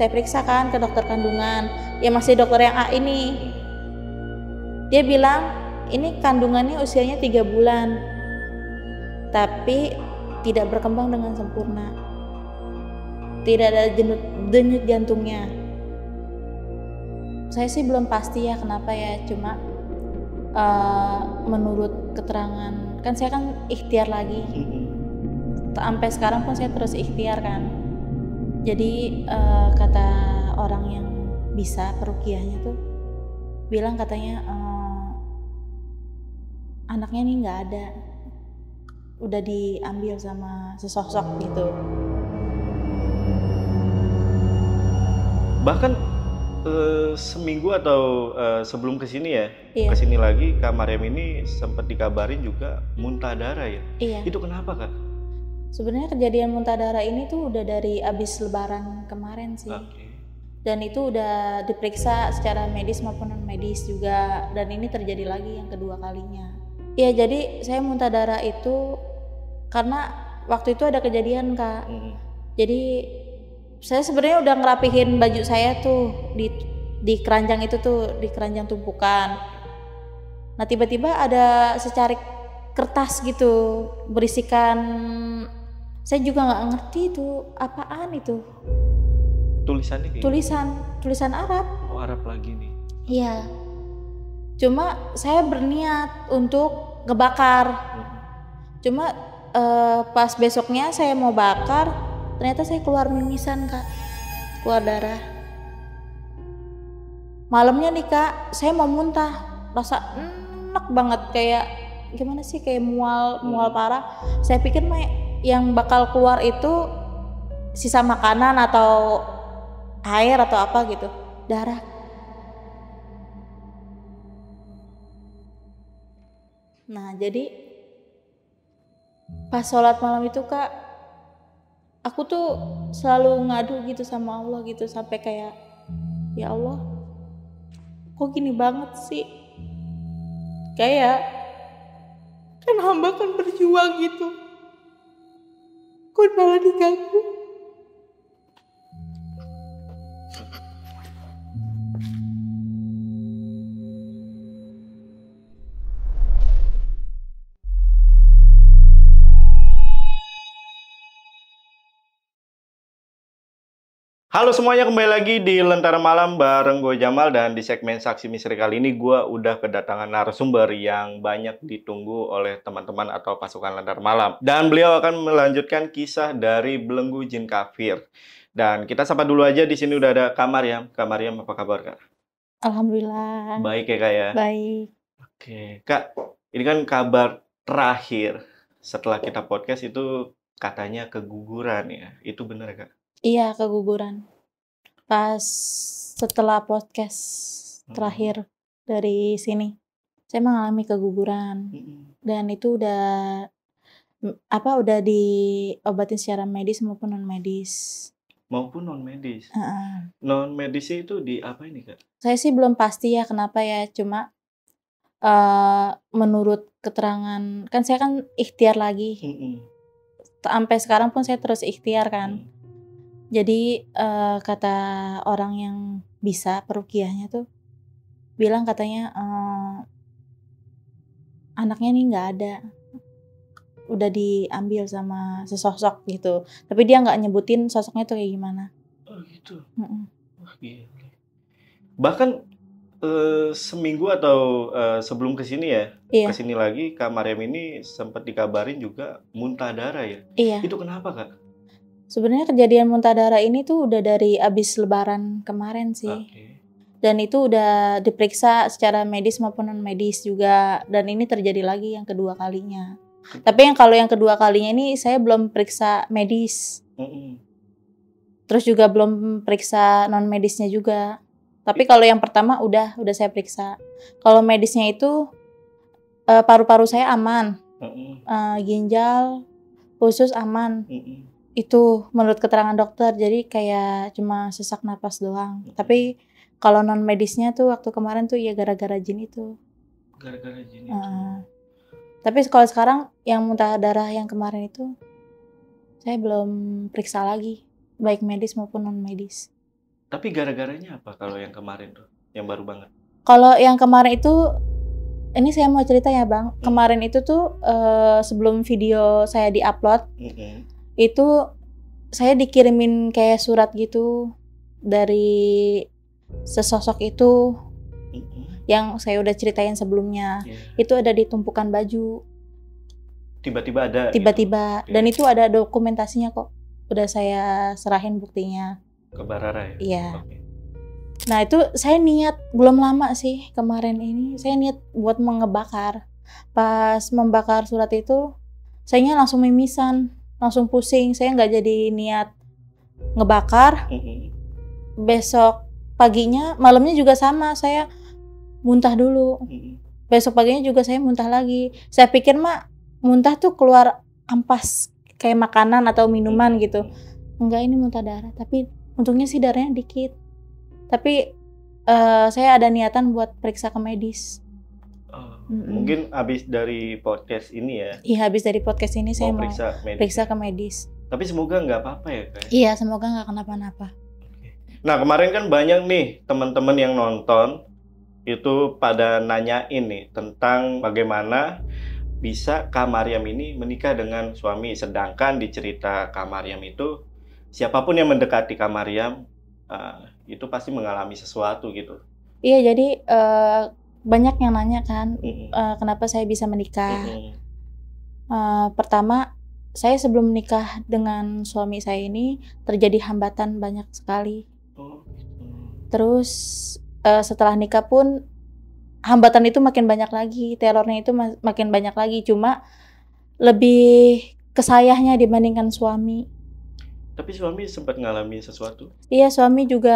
saya periksa kan ke dokter kandungan, ya masih dokter yang A ini. Dia bilang ini kandungannya usianya 3 bulan, tapi tidak berkembang dengan sempurna, tidak ada denyut jantungnya. Saya sih belum pasti ya kenapa ya, cuma menurut keterangan, kan saya kan ikhtiar lagi, sampai sekarang pun saya terus ikhtiar kan. Jadi kata orang yang bisa perukiahnya tuh bilang katanya anaknya nih nggak ada, udah diambil sama sesosok gitu. Bahkan seminggu atau sebelum kesini ya, Iya. kesini lagi Kak Mariam ini sempat dikabarin juga muntah darah ya. Iya. Itu kenapa Kak? Sebenarnya kejadian muntah darah ini tuh udah dari abis lebaran kemarin sih. Oke. Dan itu udah diperiksa secara medis maupun non medis juga, dan ini terjadi lagi yang kedua kalinya. Iya, jadi saya muntah darah itu karena waktu itu ada kejadian Kak. Jadi saya sebenarnya udah ngerapihin baju saya tuh di keranjang itu tuh, di keranjang tumpukan. Nah tiba-tiba ada secarik kertas gitu berisikan, saya juga nggak ngerti itu apaan itu. Tulisannya kayak Tulisan Arab. Oh, Arab lagi nih. Iya. Cuma saya berniat untuk ngebakar. Cuma pas besoknya saya mau bakar, ternyata saya keluar mimisan Kak, keluar darah. Malamnya nih Kak, saya mau muntah, rasa enak banget, kayak gimana sih, kayak mual parah. Saya pikir yang bakal keluar itu sisa makanan atau air atau apa gitu, darah. Nah jadi pas sholat malam itu Kak, aku tuh selalu ngadu gitu sama Allah gitu, sampai kayak ya Allah kok gini banget sih, kayak kan hamba kan berjuang gitu, kok malah diganggu. Halo semuanya, kembali lagi di Lentera Malam bareng gue Jamal, dan di segmen Saksi Misteri kali ini gue udah kedatangan narasumber yang banyak ditunggu oleh teman-teman atau pasukan Lentera Malam. Dan beliau akan melanjutkan kisah dari belenggu jin kafir. Dan kita sapa dulu aja, di sini udah ada Kak Mariam. Kak Mariam, apa kabar Kak? Alhamdulillah. Baik ya Kak ya? Baik. Oke, Kak, ini kan kabar terakhir setelah kita podcast itu katanya keguguran ya, itu bener Kak? Iya, keguguran. Pas setelah podcast terakhir dari sini, saya mengalami keguguran. Dan itu udah diobatin secara medis maupun non medis. Maupun non medis. Non medis itu di apa ini Kak? Saya sih belum pasti ya kenapa ya, cuma menurut keterangan, kan saya kan ikhtiar lagi. Sampai sekarang pun saya terus ikhtiar kan. Jadi kata orang yang bisa perukiahnya tuh bilang katanya anaknya nih nggak ada, udah diambil sama sesosok gitu. Tapi dia nggak nyebutin sosoknya tuh kayak gimana. Oh gitu. Wah gila. Bahkan seminggu atau sebelum kesini ya, kesini lagi Kak Mariam ini sempat dikabarin juga muntah darah ya. Iya. Itu kenapa Kak? Sebenarnya kejadian muntah darah ini tuh udah dari abis lebaran kemarin sih. Dan itu udah diperiksa secara medis maupun non medis juga, dan ini terjadi lagi yang kedua kalinya. Tapi kalau yang kedua kalinya ini saya belum periksa medis. Terus juga belum periksa non medisnya juga. Tapi kalau yang pertama udah saya periksa. Kalau medisnya itu paru-paru saya aman, ginjal, usus aman. Itu menurut keterangan dokter, jadi kayak cuma sesak napas doang. Tapi kalau non medisnya tuh waktu kemarin tuh ya gara-gara jin itu. Gara-gara jin itu. Tapi kalau sekarang yang muntah darah yang kemarin itu saya belum periksa lagi, baik medis maupun non medis. Tapi gara-garanya apa kalau yang kemarin tuh, yang baru banget? Kalau yang kemarin itu, ini saya mau cerita ya Bang. Kemarin itu tuh sebelum video saya diupload, itu saya dikirimin kayak surat gitu dari sesosok itu yang saya udah ceritain sebelumnya. Itu ada di tumpukan baju. Tiba-tiba ada? Tiba-tiba. Gitu. Dan itu ada dokumentasinya kok. Udah saya serahin buktinya. Ke Barara ya? Iya. Okay. Nah itu saya niat, belum lama sih kemarin ini, saya niat buat ngebakar. Pas membakar surat itu, sayanya langsung mimisan, langsung pusing. Saya nggak jadi niat ngebakar. Besok paginya, malamnya juga sama, saya muntah dulu. Besok paginya juga saya muntah lagi. Saya pikir mah muntah tuh keluar ampas kayak makanan atau minuman gitu. Enggak, ini muntah darah. Tapi untungnya sih darahnya dikit. Tapi saya ada niatan buat periksa ke medis. Mungkin habis dari podcast ini ya? Iya, habis dari podcast ini saya mau periksa ke medis. Tapi semoga nggak apa-apa ya Kak? Iya, semoga nggak kenapa-napa. Nah kemarin kan banyak nih teman-teman yang nonton itu pada nanyain nih tentang bagaimana bisa Kak Maryam ini menikah dengan suami, sedangkan di cerita Kak Maryam itu siapapun yang mendekati Kak Maryam itu pasti mengalami sesuatu gitu. Iya, jadi banyak yang nanya kan kenapa saya bisa menikah. Pertama, saya sebelum menikah dengan suami saya ini terjadi hambatan banyak sekali. Terus setelah nikah pun hambatan itu makin banyak lagi, terornya itu makin banyak lagi, cuma lebih ke sayahnya dibandingkan suami. Tapi suami sempat ngalamin sesuatu? Iya, suami juga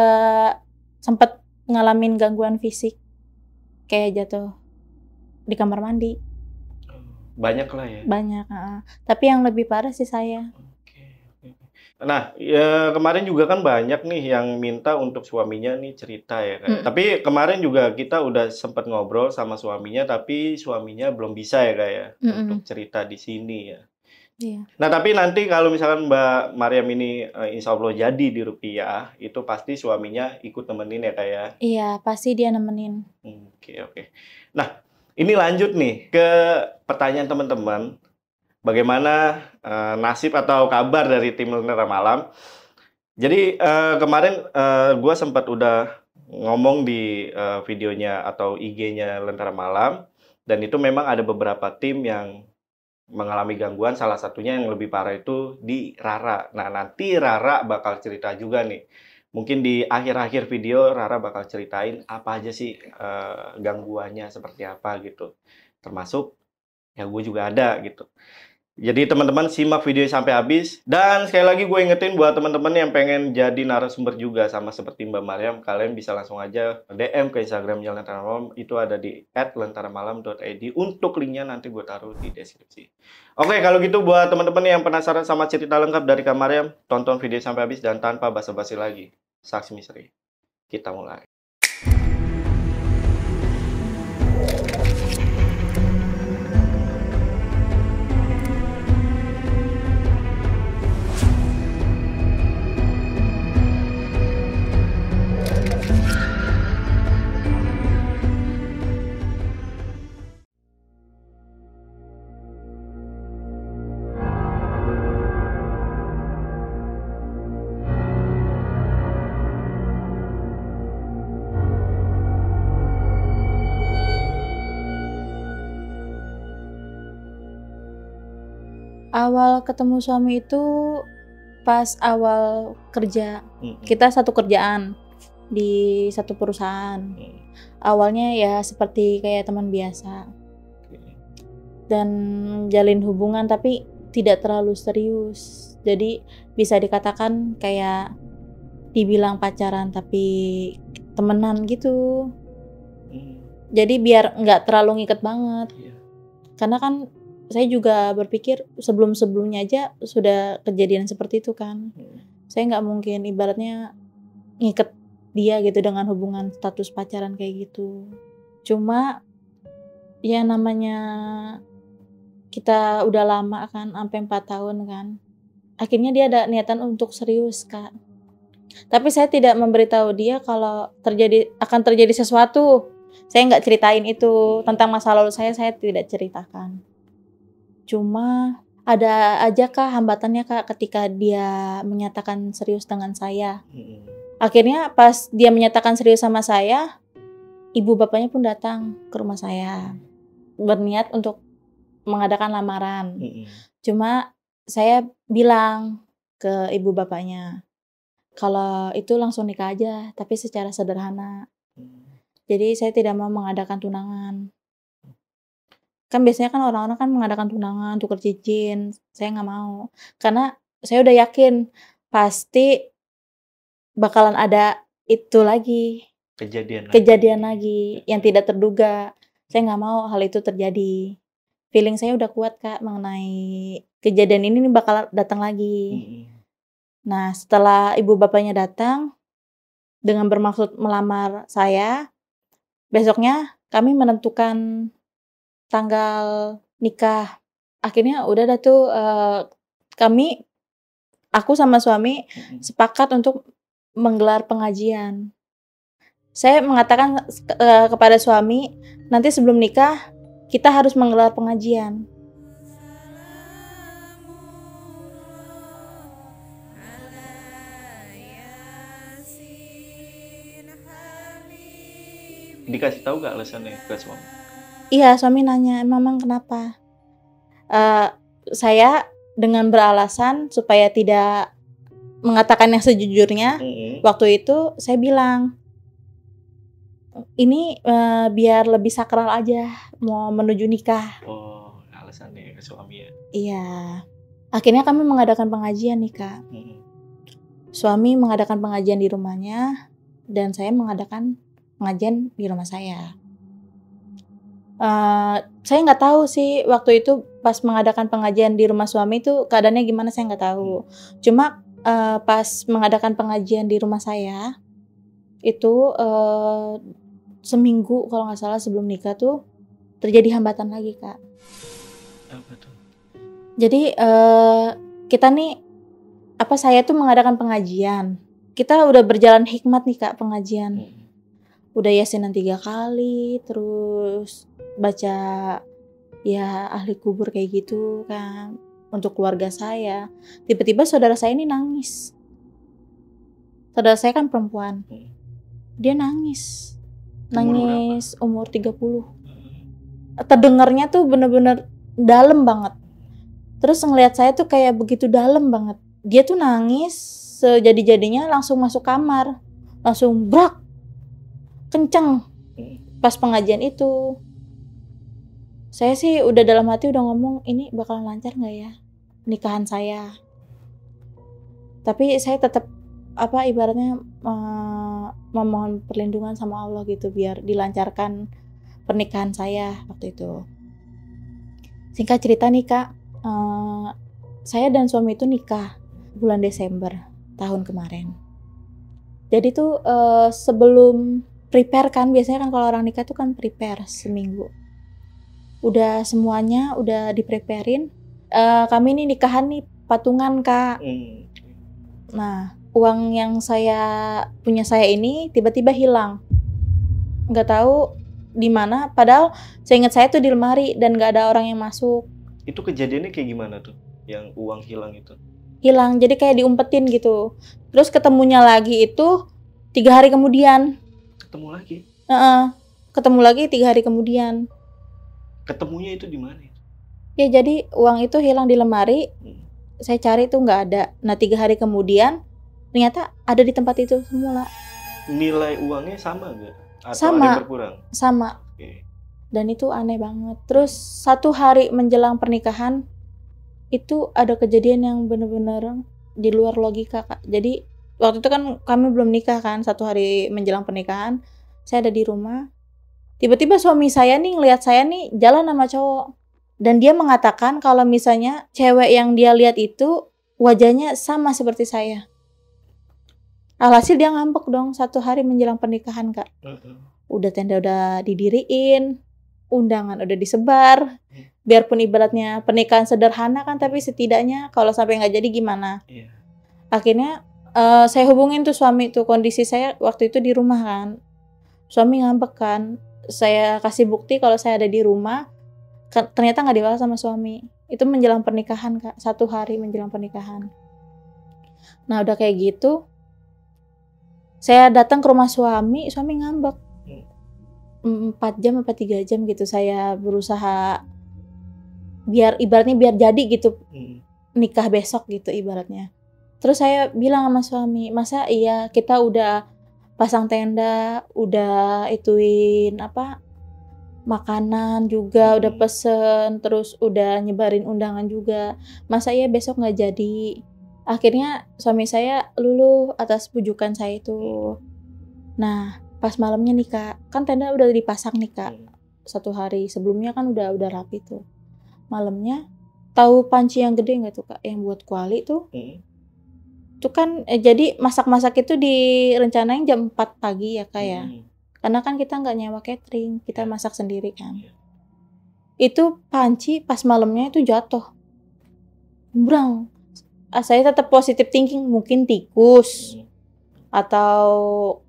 sempat ngalamin gangguan fisik, kayak jatuh di kamar mandi. Banyak lah ya? Banyak, tapi yang lebih parah sih saya. Nah, ya kemarin juga kan banyak nih yang minta untuk suaminya nih cerita ya Kak. Tapi kemarin juga kita udah sempat ngobrol sama suaminya, tapi suaminya belum bisa ya Kak ya untuk cerita di sini ya. Iya. Nah, tapi nanti kalau misalkan Mbak Maryam ini insya Allah jadi di Rupiah, itu pasti suaminya ikut nemenin ya Kak ya? Iya, pasti dia nemenin. Oke. Nah, ini lanjut nih ke pertanyaan teman-teman. Bagaimana nasib atau kabar dari tim Lentera Malam? Jadi kemarin gue sempat udah ngomong di videonya atau IG-nya Lentera Malam, dan itu memang ada beberapa tim yang mengalami gangguan, salah satunya yang lebih parah itu di Rara. Nah, nanti Rara bakal cerita juga nih. Mungkin di akhir-akhir video Rara bakal ceritain apa aja sih gangguannya seperti apa gitu. Termasuk ya gue juga ada gitu. Jadi teman-teman simak video sampai habis. Dan sekali lagi gue ingetin buat teman-teman yang pengen jadi narasumber juga sama seperti Mbak Maryam, kalian bisa langsung aja DM ke Instagramnya Lentera Malam. Itu ada di @lentaramalam.id. Untuk linknya nanti gue taruh di deskripsi. Oke, kalau gitu buat teman-teman yang penasaran sama cerita lengkap dari Kak Maryam, tonton video sampai habis dan tanpa basa-basi lagi. Saksi Misteri. Kita mulai. Awal ketemu suami itu pas awal kerja. Kita satu kerjaan di satu perusahaan. Awalnya ya seperti kayak teman biasa. Dan jalin hubungan tapi tidak terlalu serius. Jadi bisa dikatakan kayak dibilang pacaran tapi temenan gitu. Jadi biar nggak terlalu ngiket banget. Karena kan saya juga berpikir sebelum-sebelumnya aja sudah kejadian seperti itu kan. Saya nggak mungkin ibaratnya ngiket dia gitu dengan hubungan status pacaran kayak gitu. Cuma ya namanya kita udah lama kan, sampai 4 tahun kan. Akhirnya dia ada niatan untuk serius Kak. Tapi saya tidak memberitahu dia kalau akan terjadi sesuatu. Saya nggak ceritain itu, tentang masa lalu saya tidak ceritakan. Cuma ada aja Kak hambatannya Kak ketika dia menyatakan serius dengan saya. Akhirnya pas dia menyatakan serius sama saya, ibu bapaknya pun datang ke rumah saya. Berniat untuk mengadakan lamaran. Cuma saya bilang ke ibu bapaknya, kalau itu langsung nikah aja, tapi secara sederhana. Jadi saya tidak mau mengadakan tunangan. Kan biasanya kan orang-orang kan mengadakan tunangan, tukar cincin. Saya nggak mau. Karena saya udah yakin pasti bakalan ada itu lagi. Kejadian lagi yang tidak terduga. Saya nggak mau hal itu terjadi. Feeling saya udah kuat Kak mengenai kejadian ini bakal datang lagi. Nah setelah ibu bapaknya datang dengan bermaksud melamar saya, besoknya kami menentukan tanggal nikah. Akhirnya udah dah tuh aku sama suami sepakat untuk menggelar pengajian. Saya mengatakan kepada suami, nanti sebelum nikah kita harus menggelar pengajian. Dikasih tahu gak alasannya ke suami? Iya, suami nanya, memang kenapa? Saya dengan beralasan supaya tidak mengatakan yang sejujurnya, waktu itu saya bilang, ini biar lebih sakral aja, mau menuju nikah. Oh, alasannya ke suami ya? Iya. Akhirnya kami mengadakan pengajian nih Kak. Suami mengadakan pengajian di rumahnya, dan saya mengadakan pengajian di rumah saya. Saya nggak tahu sih waktu itu pas mengadakan pengajian di rumah suami itu keadaannya gimana, saya nggak tahu. Cuma pas mengadakan pengajian di rumah saya itu seminggu kalau nggak salah sebelum nikah tuh terjadi hambatan lagi Kak. Apa tuh? Jadi kita nih saya tuh mengadakan pengajian. Kita udah berjalan hikmat nih Kak pengajian. Udah yasinan 3 kali, terus baca ya ahli kubur kayak gitu kan untuk keluarga saya. Tiba-tiba saudara saya ini nangis. Saudara saya kan perempuan. Dia nangis. Nangis umur 30. Terdengarnya tuh bener-bener dalam banget. Terus ngelihat saya tuh kayak begitu dalam banget. Dia tuh nangis sejadi-jadinya langsung masuk kamar. Langsung brak. Kenceng. Pas pengajian itu. Saya sih udah dalam hati udah ngomong, ini bakalan lancar gak ya nikahan saya. Tapi saya tetap ibaratnya memohon perlindungan sama Allah gitu biar dilancarkan pernikahan saya waktu itu. Singkat cerita nih Kak, saya dan suami itu nikah bulan Desember tahun kemarin. Jadi tuh sebelum prepare kan, biasanya kan kalau orang nikah tuh kan prepare seminggu. Udah semuanya udah dipreparein. Kami nih nikahan nih patungan Kak. Nah uang yang punya saya ini tiba-tiba hilang. Nggak tahu di mana. Padahal seingat saya tuh di lemari dan nggak ada orang yang masuk. Itu kejadiannya kayak gimana tuh? Yang uang hilang itu? Hilang, jadi kayak diumpetin gitu. Terus ketemunya lagi itu 3 hari kemudian. Ketemu lagi? Ketemu lagi 3 hari kemudian. Ketemunya itu di mana? Ya jadi uang itu hilang di lemari. Saya cari tuh nggak ada. Nah 3 hari kemudian ternyata ada di tempat itu semula. Nilai uangnya sama nggak? Atau sama. ada yang berkurang? Sama. Dan itu aneh banget. Terus 1 hari menjelang pernikahan itu ada kejadian yang benar-benar di luar logika Kak. Jadi waktu itu kan kami belum nikah kan, 1 hari menjelang pernikahan saya ada di rumah. Tiba-tiba suami saya nih ngelihat saya nih jalan sama cowok. Dan dia mengatakan kalau misalnya cewek yang dia lihat itu wajahnya sama seperti saya. Alhasil dia ngambek dong 1 hari menjelang pernikahan Kak. Udah tenda udah didiriin, undangan udah disebar. Biarpun ibaratnya pernikahan sederhana kan, tapi setidaknya kalau sampai nggak jadi gimana. Akhirnya saya hubungin tuh suami tuh, kondisi saya waktu itu di rumah kan. Suami ngambek kan. Saya kasih bukti kalau saya ada di rumah. Ternyata nggak dibalas sama suami. Itu menjelang pernikahan Kak, 1 hari menjelang pernikahan. Nah udah kayak gitu, saya datang ke rumah suami ngambek. 4 jam apa 3 jam gitu saya berusaha ibaratnya biar jadi gitu, nikah besok gitu ibaratnya. Terus saya bilang sama suami, masa iya kita udah pasang tenda, udah ituin makanan juga, udah pesen, terus udah nyebarin undangan juga, masa iya besok nggak jadi. Akhirnya suami saya luluh atas bujukan saya itu. Nah pas malamnya nih Kak, kan tenda udah dipasang nih Kak, 1 hari sebelumnya kan udah rapi tuh. Malamnya, tahu panci yang gede nggak tuh Kak, yang buat kuali tuh? Itu kan jadi masak-masak itu direncanain jam 4 pagi ya Kak ya. Karena kan kita nggak nyewa catering, kita masak sendiri kan. Itu panci pas malamnya itu jatuh. Brang. Saya tetap positive thinking, mungkin tikus atau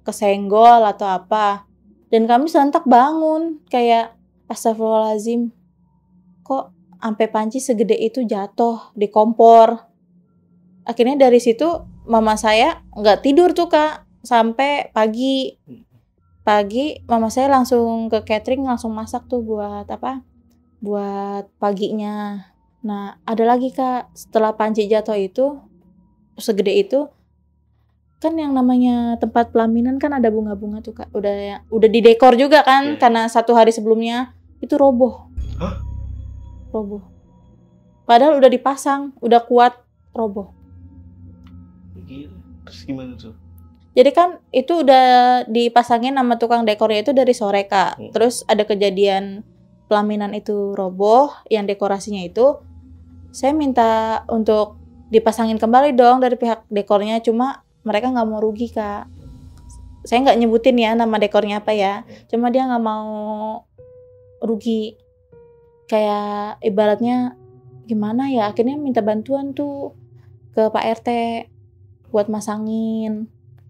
kesenggol atau apa. Dan kami serentak bangun kayak astagfirullahaladzim. Kok sampai panci segede itu jatuh di kompor. Akhirnya dari situ mama saya nggak tidur tuh Kak sampai pagi. Pagi mama saya langsung ke catering, langsung masak tuh buat buat paginya. Nah ada lagi Kak, setelah panci jatuh itu segede itu kan yang namanya tempat pelaminan kan ada bunga-bunga tuh Kak, udah didekor juga kan. Karena 1 hari sebelumnya itu roboh. Roboh. Padahal udah dipasang, udah kuat, roboh. Terus gimana tuh? Jadi kan itu udah dipasangin sama tukang dekornya itu dari sore Kak. Terus ada kejadian pelaminan itu roboh, yang dekorasinya itu saya minta untuk dipasangin kembali dong dari pihak dekornya, cuma mereka nggak mau rugi Kak. Saya nggak nyebutin ya nama dekornya apa ya, cuma dia nggak mau rugi. Kayak ibaratnya gimana ya, akhirnya minta bantuan tuh ke Pak RT buat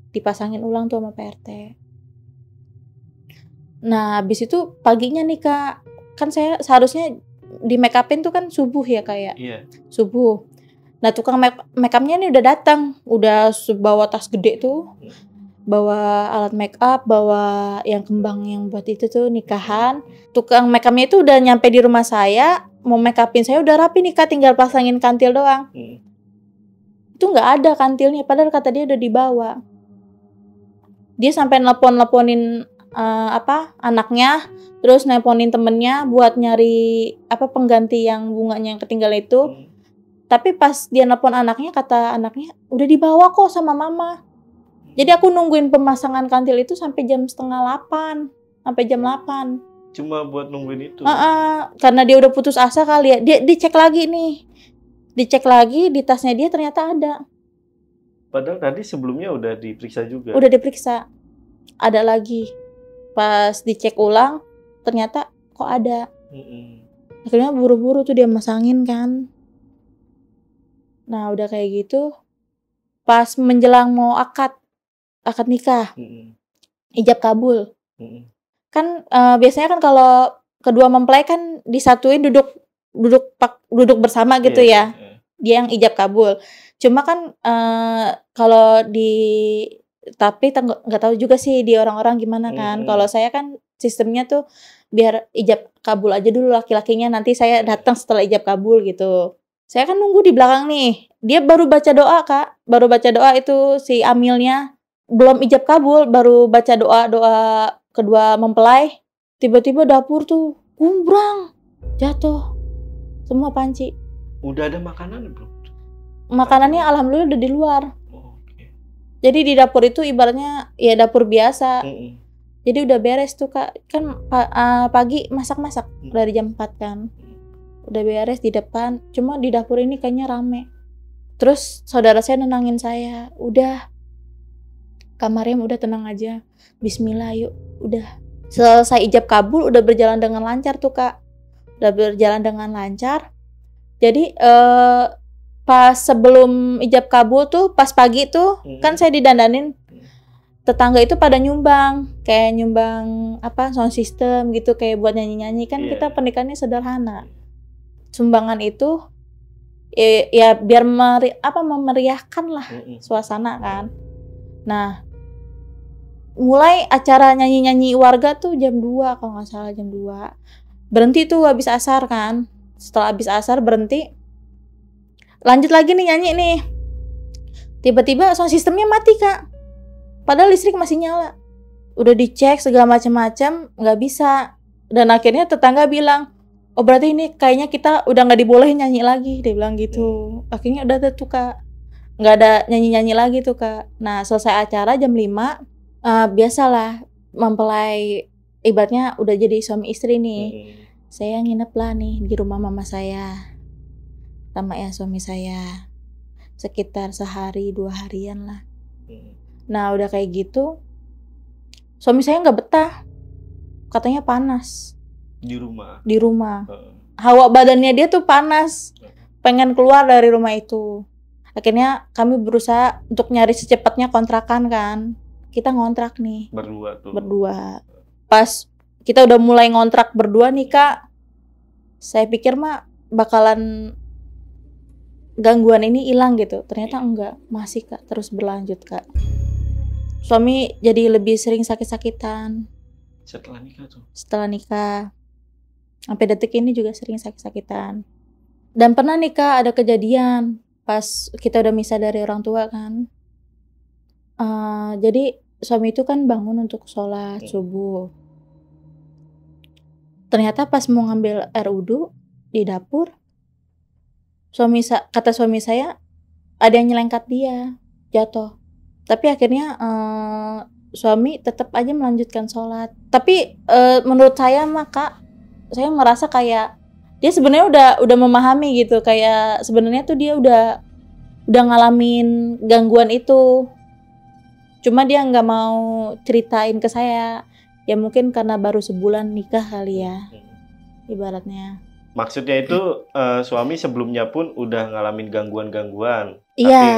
dipasangin ulang tuh sama Pak RT. Nah habis itu paginya nih Kak, kan saya seharusnya di make upin tuh kan subuh ya Kak ya. Subuh. Nah tukang make upnya nih udah datang, udah bawa tas gede tuh, bawa alat make up, bawa yang kembang yang buat itu tuh nikahan. Tukang make upnya itu udah nyampe di rumah saya, mau make upin saya udah rapi nih Kak, tinggal pasangin kantil doang. Itu nggak ada kantilnya, padahal kata dia udah dibawa. Dia sampai nelponin anaknya, terus nelponin temennya buat nyari pengganti yang bunganya yang ketinggalan itu. Tapi pas dia nelpon anaknya, kata anaknya udah dibawa kok sama mama. Jadi aku nungguin pemasangan kantil itu sampai jam 7:30, sampai jam 8. Cuma buat nungguin itu? Karena dia udah putus asa kali ya. Dia dicek lagi nih. Dicek lagi di tasnya dia ternyata ada. Padahal tadi sebelumnya udah diperiksa juga? Udah diperiksa. Ada lagi. Pas dicek ulang, ternyata kok ada. Akhirnya buru-buru tuh dia masangin kan. Nah udah kayak gitu, pas menjelang mau akad nikah, ijab kabul. Kan biasanya kan kalau kedua mempelai kan disatuin duduk bersama gitu ya. Dia yang ijab kabul. Cuma kan kalau tapi nggak tahu juga sih di orang-orang gimana kan. Kalau saya kan sistemnya tuh biar ijab kabul aja dulu laki-lakinya, nanti saya datang setelah ijab kabul gitu. Saya kan nunggu di belakang nih. Dia baru baca doa Kak. Baru baca doa itu si amilnya. Belum ijab kabul, baru baca doa kedua mempelai. Tiba-tiba dapur tuh gumbrang, jatuh semua panci. Udah ada makanan belum? Makanannya alhamdulillah udah di luar. Jadi di dapur itu ibaratnya ya dapur biasa. Jadi udah beres tuh Kak. Kan pagi masak-masak dari jam 4 kan. Udah beres di depan, cuma di dapur ini kayaknya rame. Terus saudara saya nenangin saya, udah kamarnya udah tenang aja, bismillah yuk, udah. Selesai ijab kabul udah berjalan dengan lancar tuh Kak. Udah berjalan dengan lancar. Jadi Pas sebelum ijab kabul tuh, pas pagi tuh kan saya didandanin. Tetangga itu pada nyumbang, kayak nyumbang apa sound system gitu, kayak buat nyanyi-nyanyi kan. Kita pernikahannya sederhana. Sumbangan itu ya biar memeriahkan lah suasana kan. Nah, mulai acara nyanyi-nyanyi warga tuh jam 2 kalau nggak salah, jam 2. Berhenti tuh habis asar kan. Setelah habis asar berhenti. Lanjut lagi nih nyanyi nih. Tiba-tiba sound sistemnya mati, Kak. Padahal listrik masih nyala. Udah dicek segala macam-macam, nggak bisa. Dan akhirnya tetangga bilang, oh berarti ini kayaknya kita udah nggak dibolehin nyanyi lagi. Dia bilang gitu. Akhirnya udah tuh, Kak. Nggak ada nyanyi-nyanyi lagi tuh, Kak. Nah, selesai acara jam 5. Biasalah mempelai ibaratnya udah jadi suami istri nih. Saya nginep lah nih di rumah mama saya sama ya suami saya sekitar sehari 2 harian lah. Nah udah kayak gitu suami saya nggak betah, katanya panas di rumah. Hawa badannya dia tuh panas, pengen keluar dari rumah itu. Akhirnya kami berusaha untuk nyari secepatnya kontrakan kan. Kita ngontrak nih berdua. Pas kita udah mulai ngontrak berdua nih, Kak, saya pikir mah bakalan gangguan ini hilang gitu. Ternyata enggak, masih, Kak, terus berlanjut, Kak. Suami jadi lebih sering sakit-sakitan setelah nikah tuh. Setelah nikah sampai detik ini juga sering sakit-sakitan. Dan pernah nih, Kak, ada kejadian pas kita udah misah dari orang tua kan. Jadi suami itu kan bangun untuk sholat subuh. Ternyata pas mau ngambil air wudu di dapur, kata suami saya ada yang nyelengkat dia, jatuh. Tapi akhirnya suami tetap aja melanjutkan sholat. Tapi menurut saya mah, Kak, saya merasa kayak dia sebenarnya udah memahami gitu, kayak sebenarnya tuh dia udah ngalamin gangguan itu. Cuma dia nggak mau ceritain ke saya. Ya mungkin karena baru sebulan nikah kali ya, ibaratnya. Maksudnya itu suami sebelumnya pun udah ngalamin gangguan-gangguan, tapi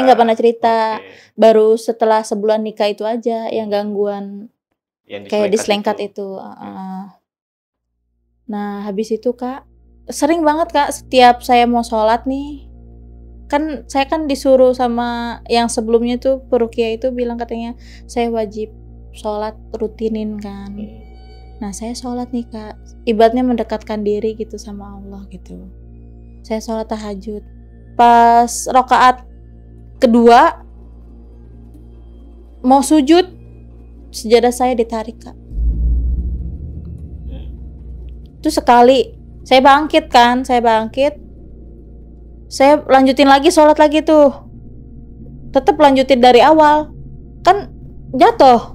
nggak pernah cerita. Baru setelah sebulan nikah itu aja yang gangguan, yang kayak diselengkat itu. Nah habis itu, Kak, sering banget, Kak, setiap saya mau sholat nih, kan saya kan disuruh sama yang sebelumnya tuh peruqyah itu bilang katanya saya wajib sholat rutinin kan. Nah saya sholat nih, Kak, ibaratnya mendekatkan diri gitu sama Allah gitu. Saya sholat tahajud. Pas rakaat kedua mau sujud, sejadah saya ditarik, Kak. Terus sekali saya bangkit, saya lanjutin lagi sholat lagi tuh, tetap lanjutin dari awal, kan jatuh,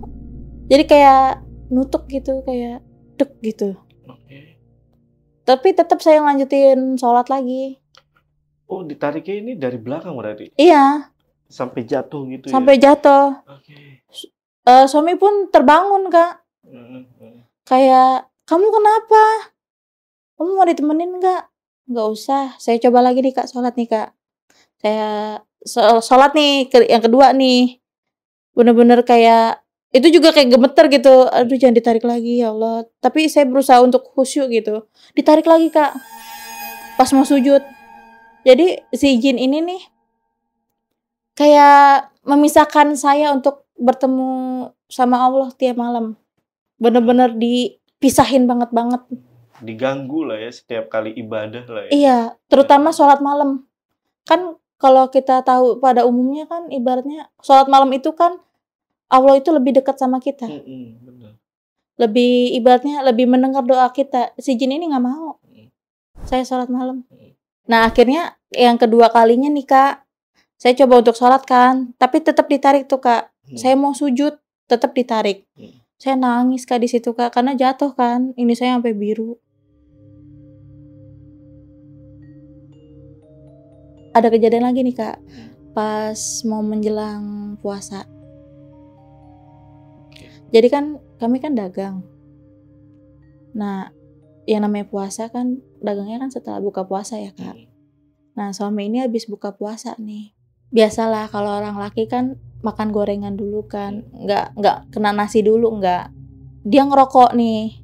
jadi kayak nutuk gitu, kayak dek gitu. Tapi tetap saya lanjutin sholat lagi. Oh, ditariknya ini dari belakang berarti? Iya. Sampai jatuh gitu. Sampai jatuh. Suami pun terbangun, Kak. Kayak, kamu kenapa? Kamu mau ditemenin nggak? Nggak usah. Saya coba lagi nih, Kak, sholat nih, Kak. Saya sholat nih yang kedua nih. Bener-bener kayak itu juga kayak gemeter gitu. Aduh, jangan ditarik lagi ya Allah. Tapi saya berusaha untuk khusyuk gitu. Ditarik lagi, Kak, pas mau sujud. Jadi si jin ini nih kayak memisahkan saya untuk bertemu sama Allah tiap malam. Bener-bener dipisahin banget. Diganggu lah ya setiap kali ibadah lah ya. Iya, terutama sholat malam. Kan kalau kita tahu pada umumnya kan ibaratnya sholat malam itu kan Allah itu lebih dekat sama kita. Benar. Lebih ibaratnya lebih mendengar doa kita. Si jin ini nggak mau. Saya sholat malam. Nah akhirnya yang kedua kalinya nih, Kak, saya coba untuk sholat kan, tapi tetap ditarik tuh, Kak. Saya mau sujud, tetap ditarik. Saya nangis, Kak, di situ, Kak, karena jatuh kan. Ini saya sampai biru. Ada kejadian lagi nih, Kak, pas mau menjelang puasa. Jadi kan kami kan dagang. Nah, yang namanya puasa kan dagangnya kan setelah buka puasa ya, Kak. Nah, suami ini habis buka puasa nih. Biasalah kalau orang laki kan makan gorengan dulu kan, nggak kena nasi dulu, nggak. Dia ngerokok nih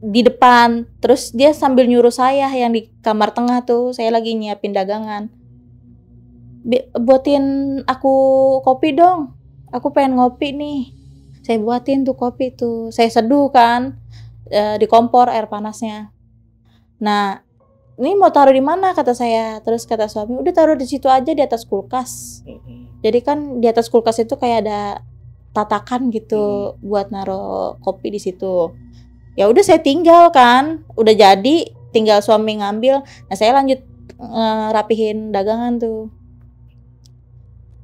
di depan, terus dia sambil nyuruh saya yang di kamar tengah tuh, saya lagi nyiapin dagangan. Buatin aku kopi dong, aku pengen ngopi nih. Saya buatin tuh kopi tuh, saya seduh kan di kompor air panasnya. Nah, ini mau taruh di mana kata saya, terus kata suami, udah taruh di situ aja di atas kulkas. Jadi kan di atas kulkas itu kayak ada tatakan gitu buat naruh kopi di situ. Ya udah saya tinggal kan, udah jadi, tinggal suami ngambil. Nah saya lanjut rapihin dagangan tuh.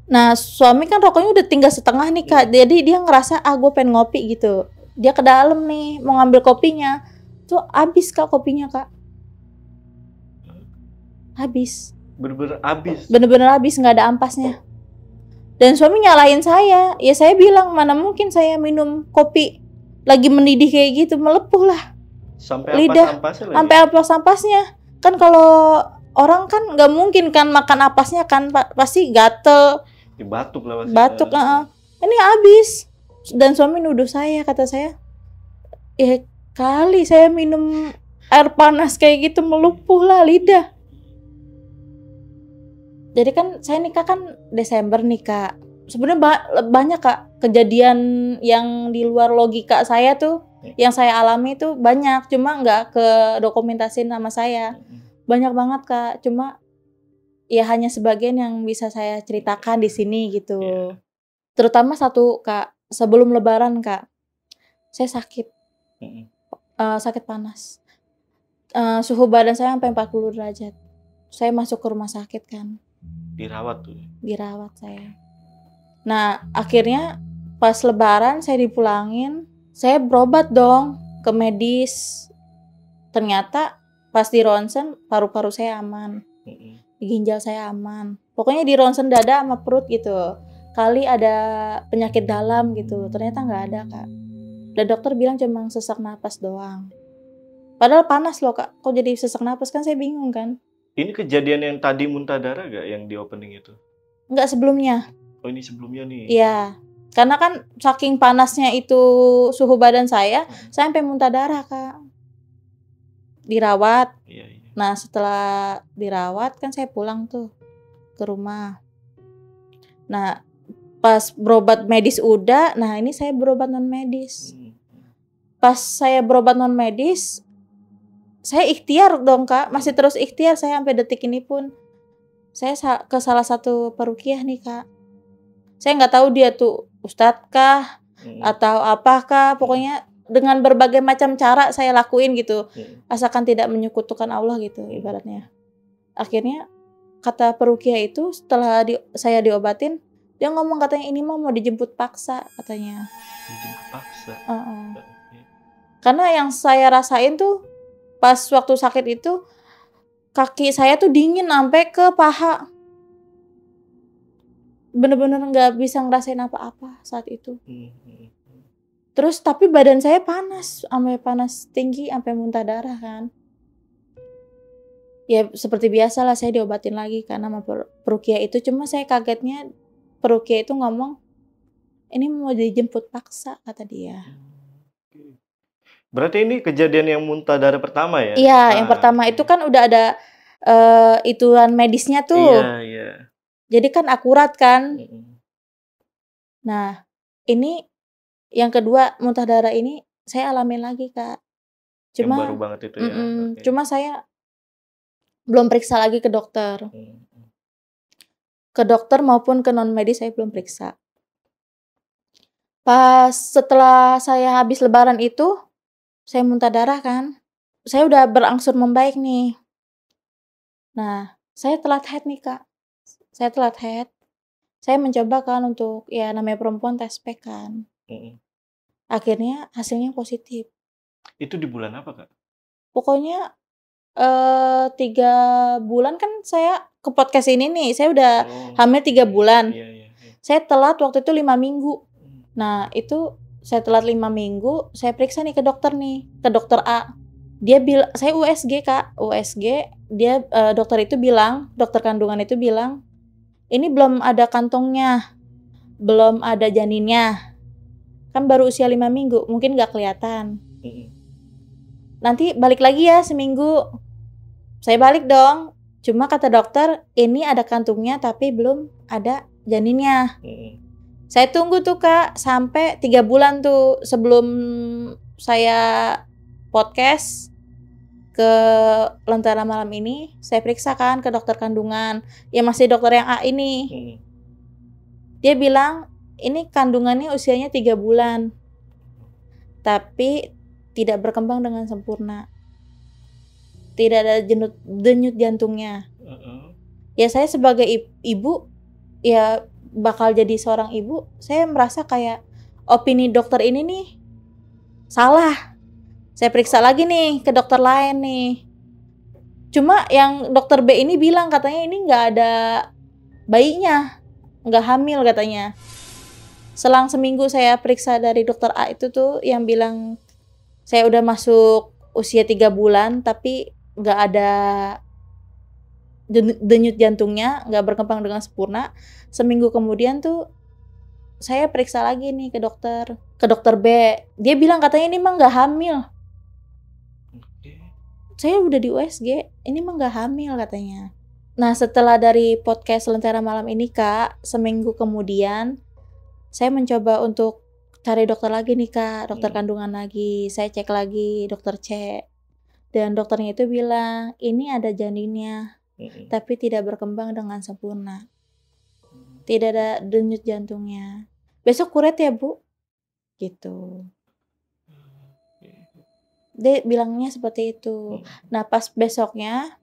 Nah suami kan rokoknya udah tinggal setengah nih Kak, jadi dia ngerasa gue pengen ngopi gitu. Dia ke dalam nih mau ngambil kopinya, tuh habis Kak kopinya Kak. Habis. Bener-bener habis. Bener-bener habis, nggak ada ampasnya. Dan suami nyalahin saya. Ya saya bilang mana mungkin saya minum kopi lagi mendidih kayak gitu, melepuh lah. Sampai lidah, sampai ampas-ampasnya. Kan kalau orang kan nggak mungkin kan makan ampasnya kan, pasti gatel. Batuk lah pasti. Batuk, ini habis. Dan suami nuduh saya, kata saya, kali saya minum air panas kayak gitu melepuh lah lidah. Jadi kan saya nikah kan Desember nih Kak. Sebenarnya banyak Kak kejadian yang di luar logika saya tuh, yang saya alami tuh banyak, cuma nggak ke dokumentasin sama saya. Banyak banget Kak, cuma ya hanya sebagian yang bisa saya ceritakan di sini gitu. Terutama satu Kak, sebelum Lebaran Kak, saya sakit, sakit panas. Suhu badan saya sampai 40 derajat. Saya masuk ke rumah sakit kan. Dirawat tuh? Dirawat saya. Nah, akhirnya pas Lebaran saya dipulangin, saya berobat dong ke medis. Ternyata pas di ronsen paru-paru saya aman, ginjal saya aman. Pokoknya di ronsen dada sama perut gitu. Kali ada penyakit dalam gitu, ternyata nggak ada Kak. Dan dokter bilang cuma sesak napas doang. Padahal panas loh Kak, kok jadi sesak napas, kan saya bingung kan. Ini kejadian yang tadi muntah darah gak yang di opening itu? Enggak, sebelumnya. Oh ini sebelumnya nih? Iya, karena kan saking panasnya itu suhu badan saya sampai muntah darah Kak. Dirawat. Nah setelah dirawat kan saya pulang tuh ke rumah. Nah pas berobat medis udah, nah ini saya berobat non medis. Pas saya berobat non medis, saya ikhtiar dong Kak, masih terus ikhtiar saya sampai detik ini pun. Saya ke salah satu perukiah nih Kak. Saya nggak tahu dia tuh ustadz kah atau apakah, pokoknya dengan berbagai macam cara saya lakuin gitu, asalkan tidak menyekutukan Allah gitu ibaratnya. Akhirnya kata perukiah itu setelah saya diobatin, dia ngomong katanya ini mah mau dijemput paksa katanya. Dijemput paksa? Karena yang saya rasain tuh pas waktu sakit itu kaki saya tuh dingin sampai ke paha. Bener-bener nggak bisa ngerasain apa-apa saat itu. Terus tapi badan saya panas, sampai panas tinggi, sampai muntah darah kan. Ya seperti biasa lah saya diobatin lagi karena sama perukiah itu. Cuma saya kagetnya perukiah itu ngomong, ini mau dijemput paksa kata dia. Berarti ini kejadian yang muntah darah pertama ya? Iya, yang pertama itu kan udah ada ituan medisnya tuh. Iya. Jadi kan akurat kan. Nah, ini yang kedua muntah darah ini saya alamin lagi Kak. Cuma yang baru banget itu ya. Cuma saya belum periksa lagi ke dokter. Ke dokter maupun ke non medis saya belum periksa. Pas setelah saya habis Lebaran itu, saya muntah darah kan. Saya udah berangsur membaik nih. Nah, saya telat haid nih Kak. Saya telat haid. Saya mencoba kan untuk, ya namanya perempuan tes pack kan. Akhirnya hasilnya positif. Itu di bulan apa Kak? Pokoknya 3 bulan kan saya ke podcast ini nih. Saya udah hamil 3 bulan. Saya telat waktu itu 5 minggu. Nah itu saya telat 5 minggu. Saya periksa nih ke dokter A. Dia bilang, saya USG Kak, USG, dia dokter kandungan itu bilang, ini belum ada kantongnya, belum ada janinnya. Kan baru usia 5 minggu, mungkin nggak kelihatan. Nanti balik lagi ya seminggu. Saya balik dong. Cuma kata dokter, ini ada kantungnya tapi belum ada janinnya. Saya tunggu tuh Kak, sampai 3 bulan tuh sebelum saya podcast ke Lentera Malam ini, saya periksa kan ke dokter kandungan. Ya masih dokter yang A ini. Dia bilang, ini kandungannya usianya 3 bulan. Tapi tidak berkembang dengan sempurna. Tidak ada denyut jantungnya. Ya saya sebagai ibu, ya bakal jadi seorang ibu, saya merasa kayak opini dokter ini nih salah. Saya periksa lagi nih ke dokter lain nih. Cuma yang dokter B ini bilang katanya ini nggak ada bayinya, nggak hamil katanya. Selang seminggu saya periksa dari dokter A itu tuh yang bilang saya udah masuk usia 3 bulan tapi nggak ada denyut jantungnya, nggak berkembang dengan sempurna. Seminggu kemudian tuh saya periksa lagi nih ke dokter B. Dia bilang katanya ini mah nggak hamil. Saya udah di USG, ini mah nggak hamil katanya. Nah setelah dari podcast Lentera Malam ini Kak, seminggu kemudian saya mencoba untuk cari dokter lagi nih Kak, dokter kandungan lagi. Saya cek lagi dokter C. Dan dokternya itu bilang, ini ada janinnya, tapi tidak berkembang dengan sempurna. Tidak ada denyut jantungnya. Besok kuret ya Bu? Gitu. Dia bilangnya seperti itu. Nah pas besoknya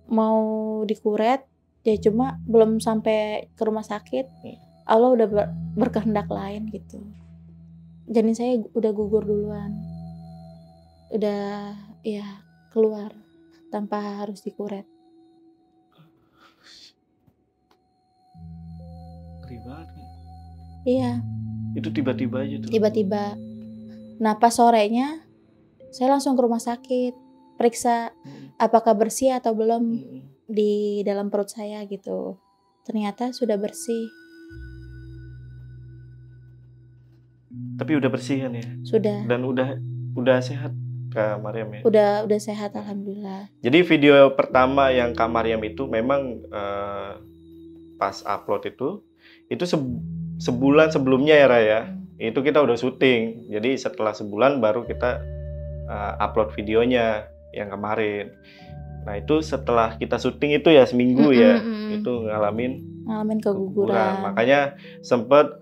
mau dikuret, ya cuma belum sampai ke rumah sakit, Allah udah berkehendak lain gitu. Janin saya udah gugur duluan, udah ya keluar tanpa harus dikuret. Ribet. Iya. Itu tiba-tiba aja tuh. Tiba-tiba. Nah pas sorenya saya langsung ke rumah sakit, periksa apakah bersih atau belum di dalam perut saya gitu. Ternyata sudah bersih. Tapi udah bersih kan ya? Sudah. Dan udah sehat Kak Mariam ya? Udah sehat alhamdulillah. Jadi video pertama yang Kak Mariam itu memang pas upload itu sebulan sebelumnya ya Raya. Itu kita udah syuting. Jadi setelah sebulan baru kita upload videonya yang kemarin. Nah itu setelah kita syuting itu ya seminggu ya, itu ngalamin keguguran. Makanya sempet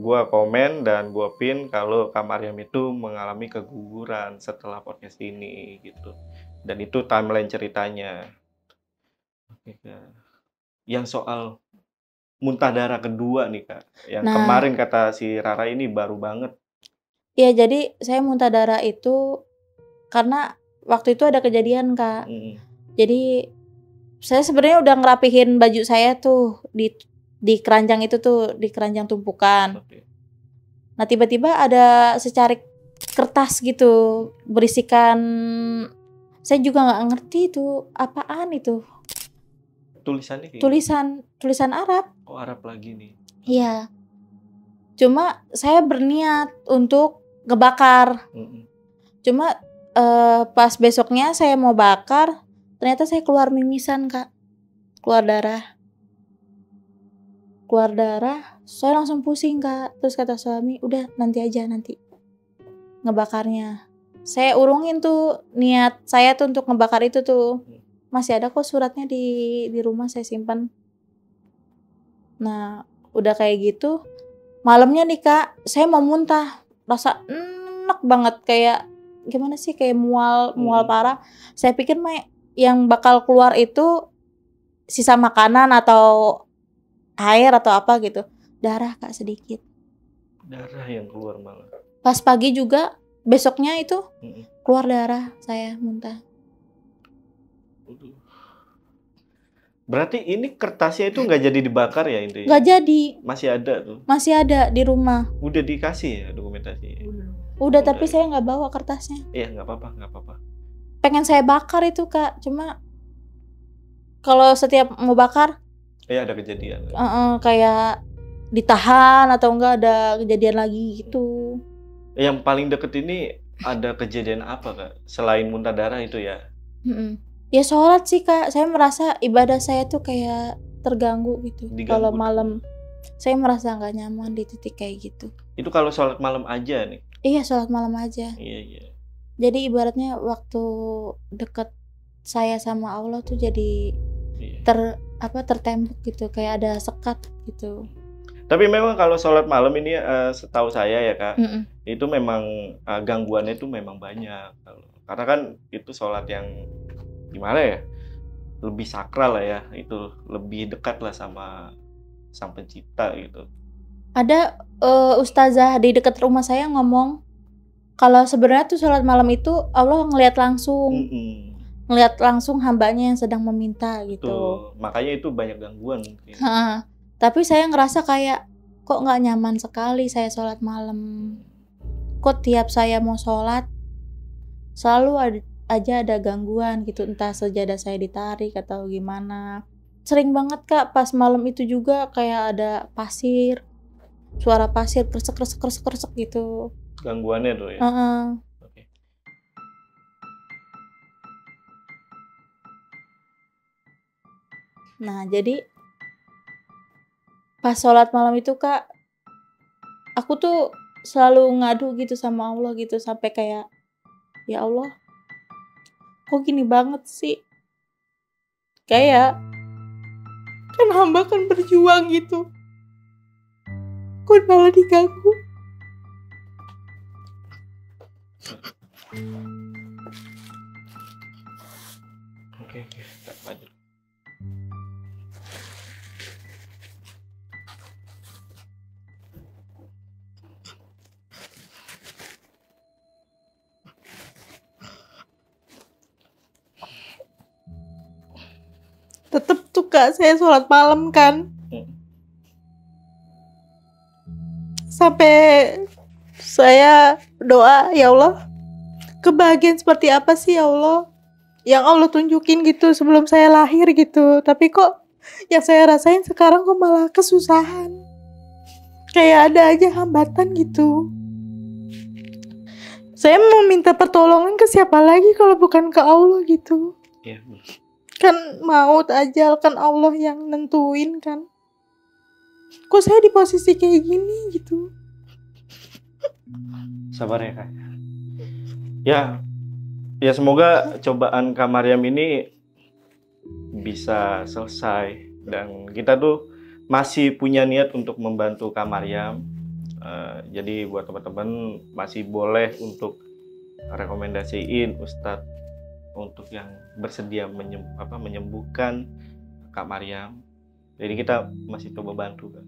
gua komen dan gua pin kalau Kak Mariam itu mengalami keguguran setelah podcast ini gitu. Dan itu timeline ceritanya. Oke Kak. Yang soal muntah darah kedua nih Kak, yang kemarin kata si Rara ini baru banget. Iya jadi saya muntah darah itu karena waktu itu ada kejadian Kak. Jadi saya sebenarnya udah ngerapihin baju saya tuh di keranjang itu tuh, di keranjang tumpukan. Nah tiba-tiba ada secarik kertas gitu berisikan, saya juga nggak ngerti itu apaan itu. Tulisannya kayak tulisan Arab. Oh Arab lagi nih. Iya. Cuma saya berniat untuk ngebakar. Cuma pas besoknya saya mau bakar, ternyata saya keluar mimisan Kak. Keluar darah, saya langsung pusing Kak. Terus kata suami, udah nanti aja nanti ngebakarnya. Saya urungin tuh niat saya tuh untuk ngebakar itu tuh. Masih ada kok suratnya di rumah saya simpan. Nah udah kayak gitu, malamnya nih Kak, saya mau muntah. Rasa enak banget, kayak gimana sih, kayak mual parah. Saya pikir yang bakal keluar itu sisa makanan atau air atau apa gitu. Darah Kak sedikit. Darah yang keluar malah. Pas pagi juga, besoknya itu keluar darah, saya muntah. Berarti ini kertasnya itu nggak jadi dibakar ya intinya? Nggak jadi. Masih ada tuh? Masih ada di rumah. Udah dikasih ya dokumentasinya? Udah, tapi saya nggak bawa kertasnya. Iya, nggak apa-apa. Pengen saya bakar itu Kak, cuma kalau setiap mau bakar, Iya ada kejadian. kayak ditahan atau enggak ada kejadian lagi gitu. Yang paling deket ini ada kejadian apa Kak? Selain muntah darah itu ya? Ya sholat sih Kak, saya merasa ibadah saya tuh kayak terganggu gitu. Kalau malam, saya merasa nggak nyaman di titik kayak gitu. Itu kalau sholat malam aja nih? Iya, sholat malam aja. Iya. Jadi ibaratnya waktu deket saya sama Allah tuh jadi tertembok gitu, kayak ada sekat gitu. Tapi memang kalau sholat malam ini setahu saya ya Kak, itu memang gangguannya itu memang banyak. Karena kan itu sholat yang gimana ya, lebih sakral lah ya, itu lebih dekat lah sama Sang Pencipta gitu. Ada ustazah di dekat rumah saya ngomong kalau sebenarnya tuh sholat malam itu Allah ngelihat langsung, ngelihat langsung hambanya yang sedang meminta gitu. Betul. Makanya itu banyak gangguan. Tapi saya ngerasa kayak kok nggak nyaman sekali saya sholat malam. Kok tiap saya mau sholat selalu aja ada gangguan gitu, entah sejadah saya ditarik atau gimana. Sering banget Kak, pas malam itu juga kayak ada pasir, suara pasir kresek gitu. Gangguannya tuh ya? Okay. Nah jadi pas sholat malam itu Kak, aku tuh selalu ngadu gitu sama Allah gitu, sampai kayak, ya Allah, kok gini banget sih? Kayak kan hamba kan berjuang gitu, kok malah diganggu? Oke, lanjut. Tetep tuh Kak, saya sholat malam kan, sampai saya doa, ya Allah, kebahagiaan seperti apa sih ya Allah yang Allah tunjukin gitu sebelum saya lahir gitu, tapi kok yang saya rasain sekarang kok malah kesusahan, kayak ada aja hambatan gitu. Saya mau minta pertolongan ke siapa lagi kalau bukan ke Allah gitu. Iya. Kan maut ajal kan Allah yang nentuin kan. Kok saya di posisi kayak gini gitu. Sabar ya Kak. Ya semoga cobaan Kak Maryam ini bisa selesai, dan kita tuh masih punya niat untuk membantu Kak Maryam. Jadi buat teman-teman masih boleh untuk rekomendasiin Ustadz untuk yang bersedia menyembuhkan Kak Maryam. Jadi kita masih coba bantu Kak.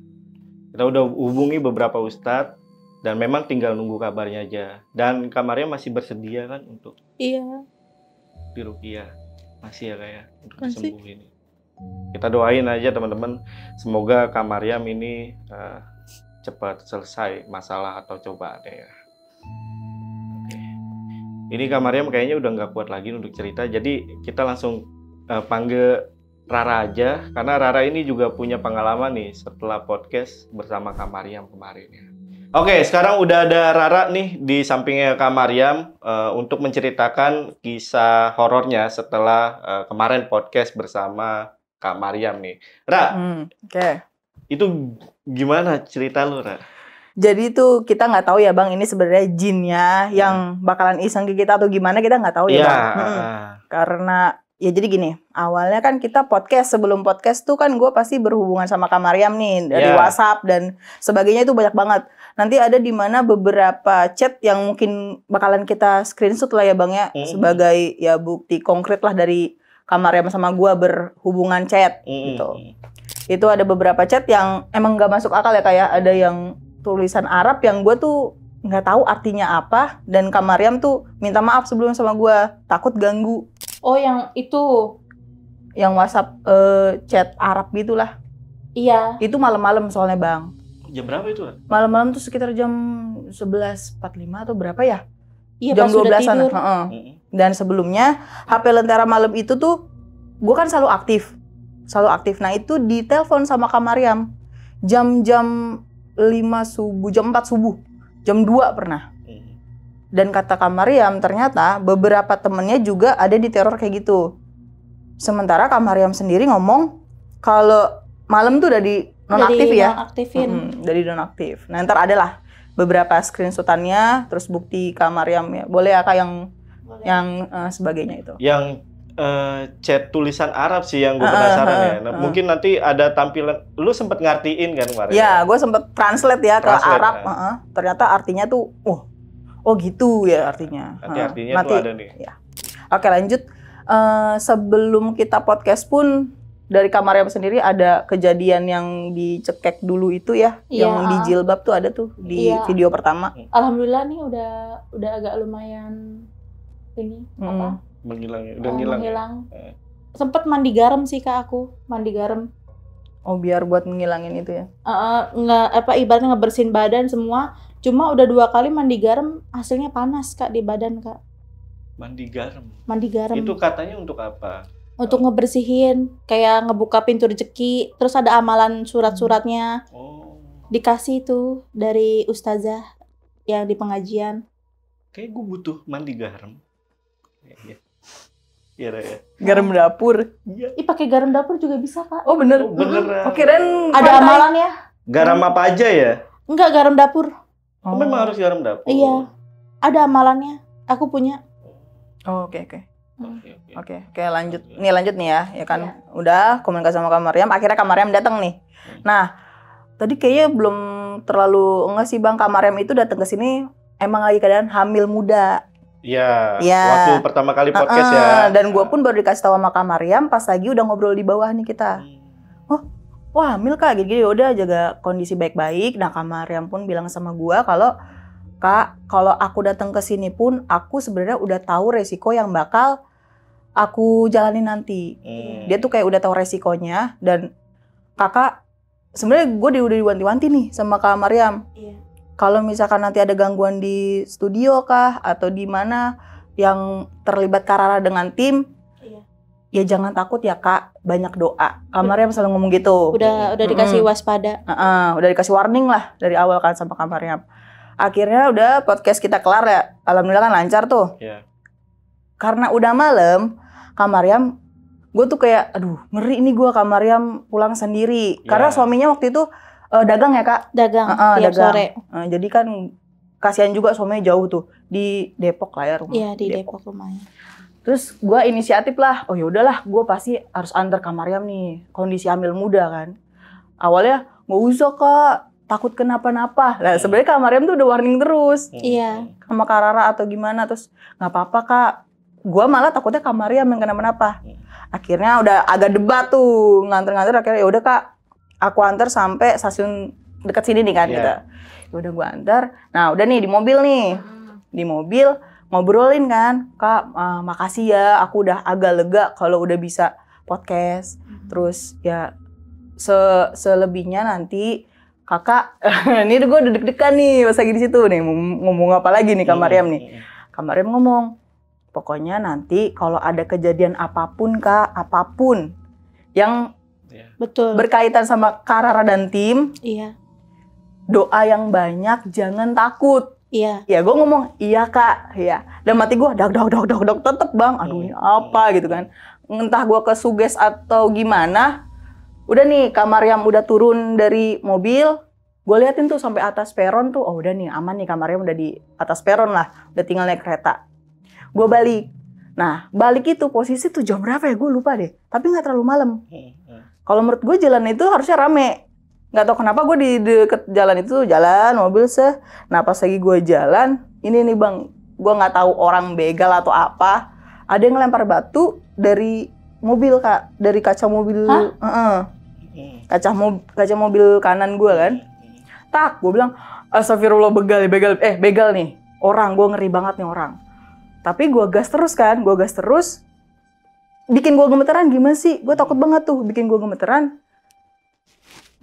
Kita udah hubungi beberapa ustadz dan memang tinggal nunggu kabarnya aja. Dan Kak Maryam masih bersedia kan untuk diruqyah? Masih ya Kak ya, untuk sembuh ini. Kita doain aja teman-teman, semoga Kak Maryam ini cepat selesai masalah atau cobaannya ya. Ini Kak Maryam kayaknya udah nggak kuat lagi untuk cerita, jadi kita langsung panggil Rara aja, karena Rara ini juga punya pengalaman nih setelah podcast bersama Kak Maryam kemarin ya. Oke, sekarang udah ada Rara nih di sampingnya Kak Maryam untuk menceritakan kisah horornya setelah kemarin podcast bersama Kak Maryam nih. Ra, itu gimana cerita lu, Ra? Jadi tuh kita nggak tahu ya Bang, ini sebenarnya jinnya yang bakalan iseng ke kita atau gimana, kita nggak tahu ya Bang. Karena ya jadi gini, awalnya kan kita podcast, sebelum podcast tuh kan gue pasti berhubungan sama Kak Maryam nih dari WhatsApp dan sebagainya, itu banyak banget. Nanti ada di mana beberapa chat yang mungkin bakalan kita screenshot lah ya Bang ya, sebagai ya bukti konkret lah dari Kak Maryam sama gue berhubungan chat gitu. Itu ada beberapa chat yang emang nggak masuk akal ya kayak ada yang tulisan Arab yang gue tuh nggak tahu artinya apa, dan Kak Maryam tuh minta maaf sebelum sama gue, takut ganggu. Oh yang itu? Yang WhatsApp chat Arab gitulah. Iya. Itu malam-malam soalnya Bang. Jam berapa itu? Malam-malam tuh sekitar jam 11.45 atau berapa ya? Iya, Jam pas sudah 12-an. tidur. Dan sebelumnya HP Lentera Malam itu tuh gue kan selalu aktif. Nah itu ditelepon sama Kak Mariam jam 5 subuh, jam 4 subuh, jam 2 pernah. Dan kata Kak Mariam ternyata beberapa temennya juga ada di teror kayak gitu. Sementara Kak Mariam sendiri ngomong kalau malam tuh udah di nonaktif ya. Dari nonaktif. Nah ntar adalah beberapa screenshotannya, terus bukti Kak Mariam ya. Boleh ya Kak yang sebagainya itu. Yang chat tulisan Arab sih yang gue penasaran ya. Nah, mungkin nanti ada tampilan, lu sempet ngertiin kan kemarin? Ya, gue sempet translate ya ke Arab. Ternyata artinya tuh, oh gitu ya artinya. Nanti artinya tuh ada nih. Ya. Oke lanjut. Sebelum kita podcast pun dari Kak Mariam sendiri ada kejadian yang dicekek dulu itu ya, yang di jilbab tuh ada tuh di video pertama. Alhamdulillah nih udah agak lumayan ini menghilang. Sempet mandi garam sih Kak, aku mandi garam. Oh biar buat menghilangin itu ya? Ibaratnya ngebersihin badan semua. Cuma udah 2 kali mandi garam, hasilnya panas Kak di badan Kak. Mandi garam. Itu katanya untuk apa? Untuk ngebersihin, kayak ngebuka pintu rezeki. Terus ada amalan surat-suratnya. Dikasih tuh dari ustazah yang di pengajian. Kayak gue butuh mandi garam. Iya ya. Garam dapur. Iya. Pakai garam dapur juga bisa Kak. Oh bener. Beneran. Kirain ada amalannya. Garam apa aja ya? Enggak, garam dapur. Memang harus garam dapur. Iya. Ada amalannya. Aku punya. Oh, oke. Oke, lanjut. Lanjut nih ya kan. Iya. Udah komunikasi sama Kak Mariam, akhirnya Kak Mariam datang nih. Nah, tadi kayaknya belum terlalu enggak sih Bang, Kak Mariam itu datang ke sini emang lagi keadaan hamil muda. Iya, waktu pertama kali podcast ya. Dan gue pun baru dikasih tahu sama Kak Mariam pas lagi udah ngobrol di bawah nih kita. Wah hamil Kak, gini udah jaga kondisi baik-baik. Nah Kak Mariam pun bilang sama gue Kak, kalau aku datang ke sini pun aku sebenarnya udah tahu resiko yang bakal aku jalani nanti. Dia tuh kayak udah tahu resikonya dan kakak sebenarnya gue udah diwanti-wanti nih sama Kak Mariam. Iya. Kalau misalkan nanti ada gangguan di studio kah atau di mana yang terlibat Karara dengan tim, ya jangan takut ya Kak, banyak doa. Kak Mariam selalu ngomong gitu. Udah dikasih waspada. Udah dikasih warning lah dari awal kan sama Kak Mariam. Akhirnya udah podcast kita kelar ya, alhamdulillah kan lancar tuh. Karena udah malam, Kak Mariam, gue tuh kayak, aduh ngeri nih gue Kak Mariam pulang sendiri. Karena suaminya waktu itu dagang ya Kak? Dagang, tiap sore. Jadi kan kasihan juga suaminya jauh tuh, di Depok lah ya rumah. Iya di Depok rumahnya. Terus gue inisiatif lah, oh yaudahlah gue pasti harus antar Kak Mariam nih, kondisi hamil muda kan. Awalnya nggak usah Kak, takut kenapa-napa. Nah sebenarnya Kak Mariam tuh udah warning terus. Iya. Sama Kak Rara atau gimana, terus nggak apa-apa Kak. Gue malah takutnya Kak Mariam yang kenapa-napa. Akhirnya udah agak debat tuh, nganter-nganter akhirnya yaudah Kak, aku antar sampai stasiun dekat sini nih kan kita. Udah gue antar. Nah udah nih di mobil nih. Di mobil ngobrolin kan. Kak makasih ya aku udah agak lega kalau udah bisa podcast. Terus ya selebihnya nanti kakak. Ini gue udah deg-degan nih pas lagi di situ nih. Ngomong apa lagi nih Kak Mariam nih. Kak Mariam ngomong. Pokoknya nanti kalau ada kejadian apapun Kak. Apapun. Yang betul berkaitan sama Karara dan tim. Iya. Doa yang banyak, jangan takut. Iya. Ya gue ngomong iya Kak, ya. Dan mati gue dok tetep Bang. Aduh ini apa gitu kan. Entah gue kesuges atau gimana. Udah nih Kak Mariam udah turun dari mobil. Gue liatin tuh sampai atas peron tuh. Oh udah nih aman nih Kak Mariam udah di atas peron lah. Udah tinggal naik kereta. Gue balik. Nah balik itu posisi tuh jam berapa ya gue lupa deh. Tapi gak terlalu malam. Kalau menurut gue jalan itu harusnya rame. Gak tau kenapa gue di deket jalan itu jalan mobil Nah pas lagi gue jalan, ini nih Bang, gue gak tahu orang begal atau apa. Ada yang ngelempar batu dari mobil Kak, dari kaca mobil. Kaca mobil kanan gue kan. Tak, gue bilang, astagfirullah begal nih. Orang, gue ngeri banget nih orang. Tapi gue gas terus kan, bikin gue gemeteran gimana sih? Gue takut banget tuh bikin gue gemeteran.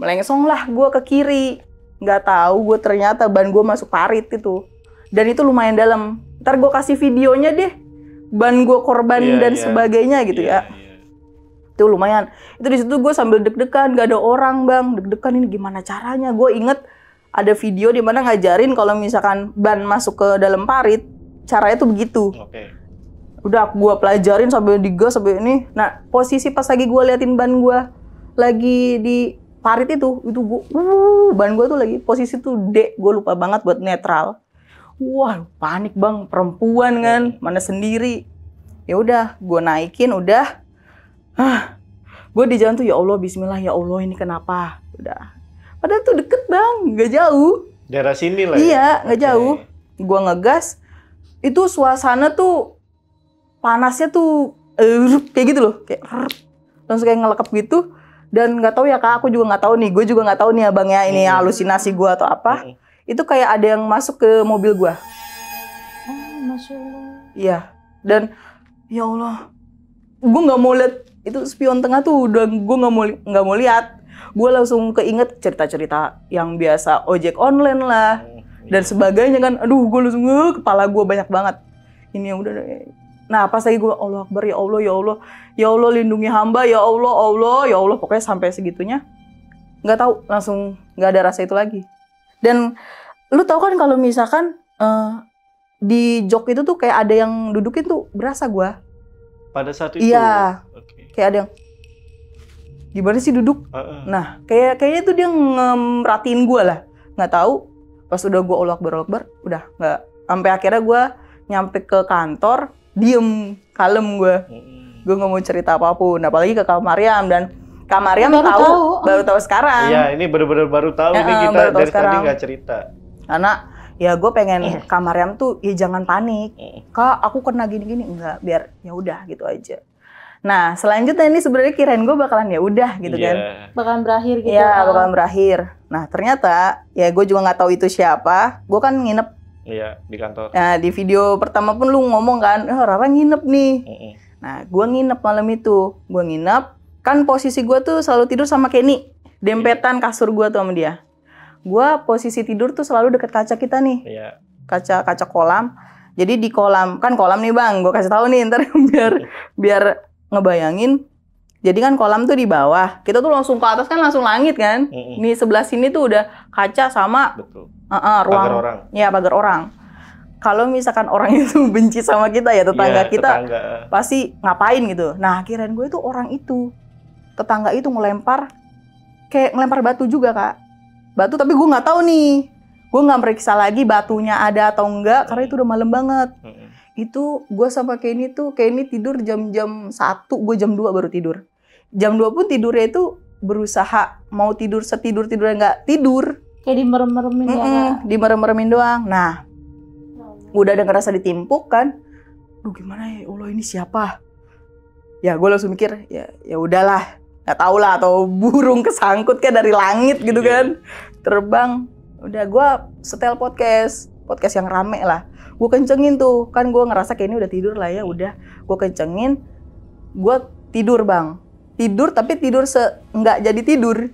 Melengsong lah gue ke kiri. nggak tahu gue ternyata ban gue masuk parit itu. Dan itu lumayan dalam. Ntar gue kasih videonya deh. Ban gue korban dan sebagainya gitu ya. Itu lumayan. Itu di situ gue sambil deg-degan, gak ada orang bang. Deg-degan ini gimana caranya. Gue inget ada video di mana ngajarin kalau misalkan ban masuk ke dalam parit, caranya tuh begitu. Udah gue pelajarin sampai digas sampai ini. Nah posisi pas lagi gue liatin ban gue lagi di parit itu gue, ban gue tuh lagi posisi tuh D. Gue lupa banget buat netral. Wah, panik bang, perempuan kan, mana sendiri. Ya udah, gue naikin, udah. Gue di jalan tuh ya Allah, Bismillah ya Allah ini kenapa? Udah. Padahal tuh deket bang, nggak jauh. Daerah sini lah. Iya, nggak jauh. Gue ngegas, itu suasana tuh panasnya tuh kayak gitu loh, kayak langsung kayak ngelekep gitu. Dan nggak tahu ya kak, aku juga nggak tahu nih, gue juga nggak tahu nih abang ya ini halusinasi gue atau apa. Itu kayak ada yang masuk ke mobil gua. Oh, Masya Allah. Iya. Dan ya Allah, gua nggak mau lihat itu spion tengah tuh. Udah gua nggak mau lihat. Gua langsung keinget cerita-cerita yang biasa ojek online lah dan sebagainya kan. Aduh, gua langsung kepala gua banyak banget. Ini yang udah. Nah pas lagi gua Allah Akbar ya Allah ya Allah ya Allah lindungi hamba ya Allah ya Allah pokoknya sampai segitunya. Nggak tahu langsung nggak ada rasa itu lagi. Dan lu tau kan kalau misalkan di jok itu tuh kayak ada yang dudukin tuh berasa gua. Pada saat itu? Iya. Kayak ada yang gimana sih duduk? Nah kayaknya tuh dia ngemerhatiin gua lah. Nggak tahu. Pas udah gua Allah Akbar, udah nggak. Sampai akhirnya gua nyampe ke kantor, diem, kalem gua. Gua nggak mau cerita apapun. Apalagi ke Kak Mariam dan Kak Mariam baru tahu sekarang. Iya, ini benar-benar baru tahu. Ini kita dari tadi nggak cerita. Karena ya gue pengen Kak Mariam tuh ya jangan panik. Kak, aku kena gini-gini enggak, biar ya udah gitu aja. Nah, selanjutnya ini sebenarnya kirain gue bakalan ya udah gitu kan. Bakalan berakhir gitu. Iya, bakalan berakhir. Nah, ternyata ya gue juga nggak tahu itu siapa. Gue kan nginep. Iya, di kantor. Nah, di video pertama pun lu ngomong kan, Rara nginep nih. Nah, gue nginep malam itu. Gue nginep. Kan posisi gue tuh selalu tidur sama Kenny. Dempetan kasur gue tuh sama dia. Gue posisi tidur tuh selalu deket kaca kita nih. Kaca kolam. Jadi di kolam, kan kolam nih bang. Gue kasih tahu nih ntar biar ngebayangin. Jadi kan kolam tuh di bawah. Kita tuh langsung ke atas kan langsung langit kan. Nih sebelah sini tuh udah kaca sama ruang. Pagar orang. Ya pagar orang. Kalau misalkan orang itu benci sama kita ya tetangga kita pasti ngapain gitu. Nah kirain gue tuh orang itu. Tetangga itu ngelempar batu juga kak, batu tapi gue nggak tahu nih, gue nggak meriksa lagi batunya ada atau enggak karena itu udah malam banget. Itu gue sama Kenny tidur jam 1, gue jam 2 baru tidur. Jam 2 pun tidurnya itu berusaha mau tidur setidur-tidurnya nggak tidur. Kayak dimerem-meremin ya. Dimerem-meremin doang. Nah, udah ada ngerasa ditimpuk kan. Duh gimana ya Allah ini siapa? Ya gue langsung mikir ya udahlah. Nggak tahu lah atau burung kesangkut kayak dari langit gitu kan. Terbang. Udah gue setel podcast yang rame lah. Gue kencengin tuh. Kan gue ngerasa kayak ini udah tidur lah ya. Udah gue kencengin. Gue tidur bang. Tidur tapi tidur nggak jadi tidur.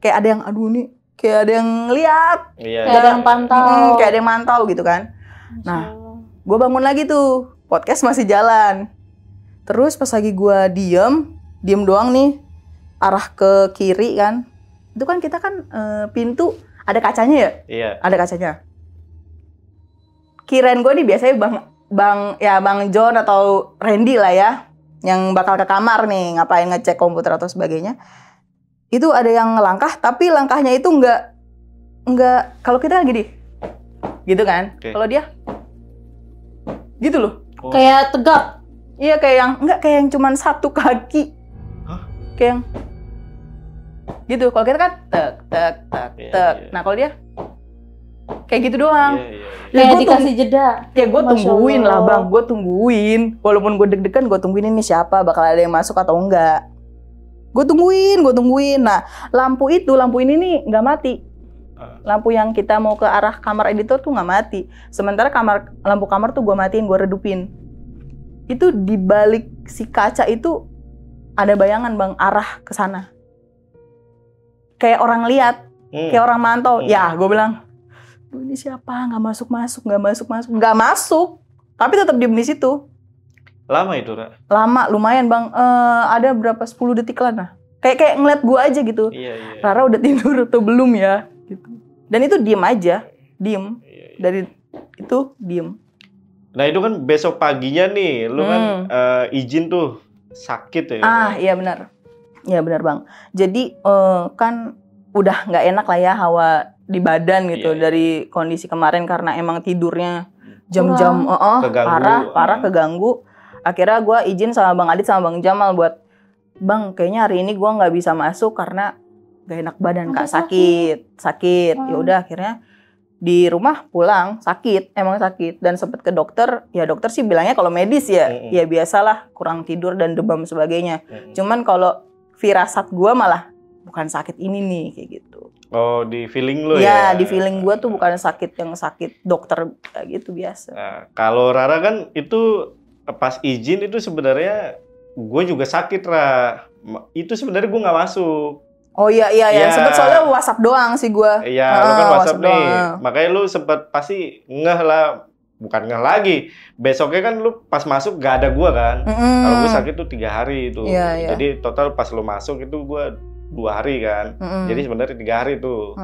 Kayak ada yang aduh nih. Kayak ada yang lihat. Kayak ada yang pantau. Kayak ada yang mantau gitu kan. Nah gue bangun lagi tuh. Podcast masih jalan. Terus pas lagi gue diem doang nih. Arah ke kiri kan. Itu kan kita kan pintu ada kacanya ya? Iya. Ada kacanya. Kirain gue nih biasanya Bang John atau Randy lah ya. Yang bakal ke kamar nih, ngapain ngecek komputer atau sebagainya. Itu ada yang ngelangkah, tapi langkahnya itu enggak kalau kita gini. Gitu kan? Kalau dia gitu loh. Kayak tegap. Iya kayak yang cuman satu kaki. Kayak yang gitu. Kalau kita kan tek. Nah kalau dia kayak gitu doang. Kayak dikasih jeda. Ya gue tungguin lah bang, gue tungguin. Walaupun gue deg-degan, gue tungguin ini siapa, bakal ada yang masuk atau enggak. Gue tungguin. Nah lampu ini nih nggak mati. Lampu yang kita mau ke arah kamar editor tuh nggak mati. Sementara lampu kamar tuh gue matiin, gue redupin. Itu di balik si kaca itu ada bayangan bang arah ke sana. Kayak orang lihat Kayak orang mantau. Ya, gue bilang, ini siapa? Nggak masuk. Tapi tetap diem di situ. Lama itu, Ra? Lama, lumayan Bang. Ada berapa? 10 detik lah. Nah. Kayak ngeliat gue aja gitu. Iya. Rara udah tidur atau belum ya? Gitu. Dan itu diem aja. Diem. Dari itu diem. Nah itu kan besok paginya nih, lu kan izin tuh sakit ya? Iya benar. Iya benar Bang. Jadi kan udah nggak enak lah ya hawa di badan gitu dari kondisi kemarin karena emang tidurnya jam-jam parah keganggu. Akhirnya gue izin sama Bang Adit sama Bang Jamal buat Bang kayaknya hari ini gue nggak bisa masuk karena gak enak badan Kak, sakit. Ya udah akhirnya di rumah pulang emang sakit dan sempet ke dokter. Ya dokter sih bilangnya kalau medis ya ya biasalah kurang tidur dan demam sebagainya. Cuman kalau firasat gue malah bukan sakit ini nih kayak gitu. Oh di feeling lu ya? Ya di feeling gue tuh bukan sakit yang sakit dokter gitu biasa. Nah, kalau Rara kan itu pas izin itu sebenarnya gue juga sakit itu sebenarnya gue nggak masuk. Oh iya, sempet soalnya WhatsApp doang sih gua. Iya, lu kan WhatsApp nih. Makanya lu sempet pasti ngeh lah, bukan ngeh lagi. Besoknya kan lu pas masuk gak ada gua kan. Kalau gua sakit tuh 3 hari itu. Jadi total pas lu masuk itu gua 2 hari kan. Jadi sebenarnya 3 hari tuh.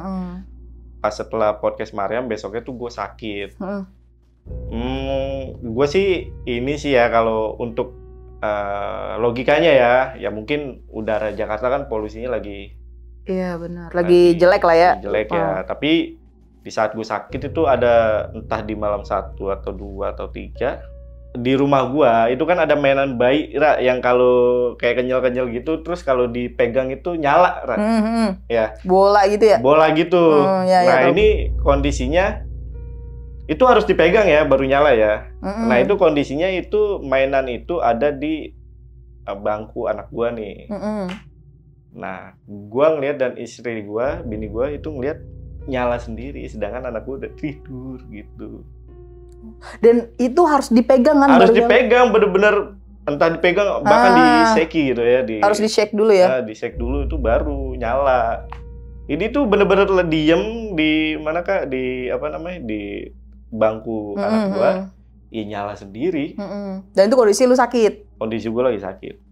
Pas setelah podcast Mariam besoknya tuh gua sakit. Gua sih ini sih ya kalau untuk logikanya ya mungkin udara Jakarta kan polusinya lagi. Iya benar, lagi jelek lah ya. Jelek ya, tapi di saat gue sakit itu ada entah di malam 1 atau 2 atau 3 di rumah gue itu kan ada mainan bayi yang kalau kayak kenyal-kenyal gitu terus kalau dipegang itu nyala ya. Bola gitu ya? Bola gitu. Ini kondisinya itu harus dipegang ya baru nyala ya. Nah itu kondisinya itu mainan itu ada di bangku anak gue nih. Nah, gua ngeliat dan istri gua, bini gua itu ngeliat nyala sendiri, sedangkan anak gua udah tidur gitu. Dan itu harus dipegang kan? Harus dipegang, bener-bener entah dipegang bahkan di-shake gitu ya. Harus di-shake dulu ya? Di-shake dulu itu baru nyala. Ini tuh bener-bener diem di mana Kak? Di apa namanya? Di bangku anak gua, ya nyala sendiri. Dan itu kondisi lu sakit? Kondisi gua lagi sakit.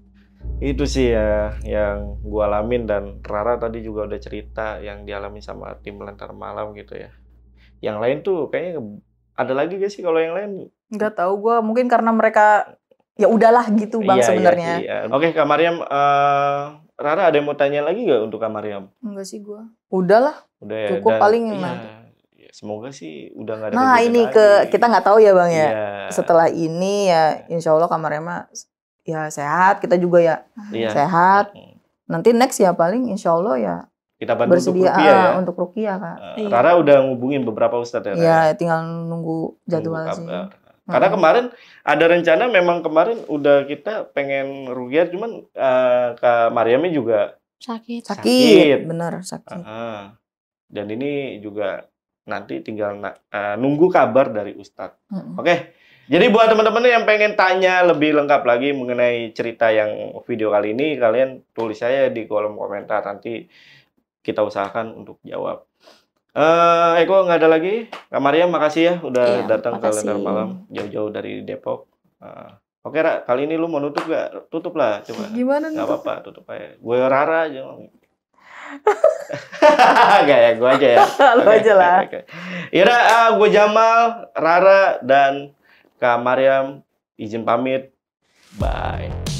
Itu sih ya yang gue alamin dan Rara tadi juga udah cerita yang dialami sama tim Lentera Malam gitu ya. Yang lain tuh kayaknya ada lagi gak sih kalau yang lain? Nggak tahu gue, mungkin karena mereka ya udahlah gitu Bang sebenarnya. Iya. Oke Kak Mariam, Rara ada yang mau tanya lagi gak untuk Kak Mariam? Enggak sih gue. Udahlah. Udah ya. Cukup paling semoga sih udah nggak ada. Nah ini lagi. Kita nggak tahu ya Bang ya. Setelah ini ya Insya Allah Kak Mariam ya sehat, kita juga ya sehat. Nanti next ya paling insya Allah ya kita bantu bersedia untuk Ruqyah Kak. Rara udah ngubungin beberapa ustadz ya? Iya, tinggal nunggu jadwal sih. Karena kemarin ada rencana memang kemarin udah kita pengen Ruqyah cuman Kak Mariamnya juga sakit. Bener sakit. Dan ini juga nanti tinggal nunggu kabar dari ustadz. Oke. Jadi buat teman-teman yang pengen tanya lebih lengkap lagi mengenai cerita yang video kali ini, kalian tulis saya di kolom komentar, nanti kita usahakan untuk jawab. Eko nggak ada lagi. Kak Mariam makasih ya udah datang ke Lentera Malam jauh-jauh dari Depok. Oke Ra, kali ini lu mau nutup gak? Tutup lah coba. Gimana nih? Gak apa-apa, tutup aja. Gue Rara aja. Gak ya, gue aja ya. Lu aja lah. Yaudah, gue Jamal, Rara, dan Kak Mariam izin pamit. Bye.